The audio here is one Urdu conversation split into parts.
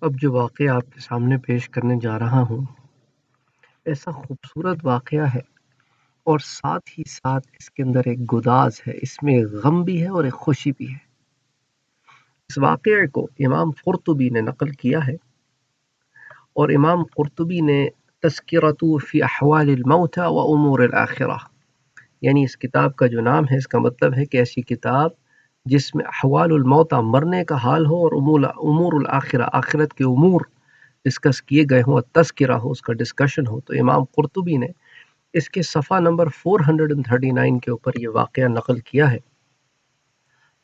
اب جو واقعہ آپ کے سامنے پیش کرنے جا رہا ہوں ایسا خوبصورت واقعہ ہے اور ساتھ ہی ساتھ اس کے اندر ایک گداز ہے، اس میں ایک غم بھی ہے اور ایک خوشی بھی ہے۔ اس واقعے کو امام قرطبی نے نقل کیا ہے اور امام قرطبی نے تذکرۃ فی احوال الموتى و امور الآخرہ، یعنی اس کتاب کا جو نام ہے اس کا مطلب ہے کہ ایسی کتاب جس میں احوال الموتى مرنے کا حال ہو اور امور الآخرہ آخرت کے امور ڈسکس کیے گئے ہوں اور تذکرہ ہو، اس کا ڈسکشن ہو۔ تو امام قرطبی نے اس کے صفحہ نمبر 439 کے اوپر یہ واقعہ نقل کیا ہے۔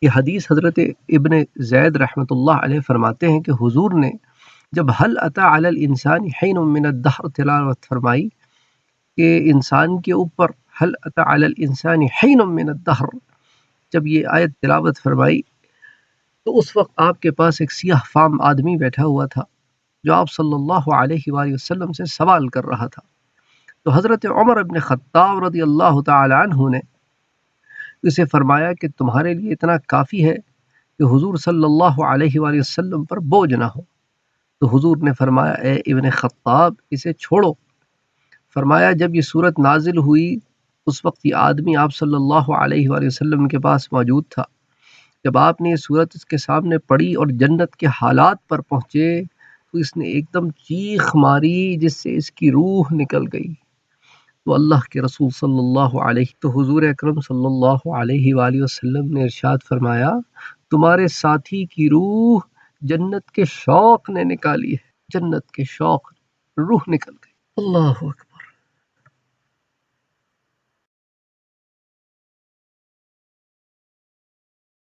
یہ حدیث حضرت ابن زید رحمۃ اللہ علیہ فرماتے ہیں کہ حضور نے جب حل اتا علی الانسان حین من الدہر تلاوت فرمائی کہ انسان کے اوپر حل اتا علی الانسان حین من الدہر، جب یہ آیت تلاوت فرمائی تو اس وقت آپ کے پاس ایک سیاہ فام آدمی بیٹھا ہوا تھا جو آپ صلی اللہ علیہ وآلہ وسلم سے سوال کر رہا تھا۔ تو حضرت عمر بن خطاب رضی اللہ تعالی عنہ نے اسے فرمایا کہ تمہارے لیے اتنا کافی ہے کہ حضور صلی اللہ علیہ وآلہ وسلم پر بوجھ نہ ہو۔ تو حضور نے فرمایا اے ابن خطاب اسے چھوڑو۔ فرمایا جب یہ صورت نازل ہوئی اس وقت یہ آدمی آپ صلی اللہ علیہ وآلہ وسلم کے پاس موجود تھا۔ جب آپ نے یہ صورت اس کے سامنے پڑھی اور جنت کے حالات پر پہنچے تو اس نے ایک دم چیخ ماری جس سے اس کی روح نکل گئی۔ تو اللہ کے رسول صلی اللہ علیہ تو حضور اکرم صلی اللہ علیہ وآلہ وسلم نے ارشاد فرمایا تمہارے ساتھی کی روح جنت کے شوق نے نکالی ہے، جنت کے شوق روح نکل گئی۔ اللہ اکبر۔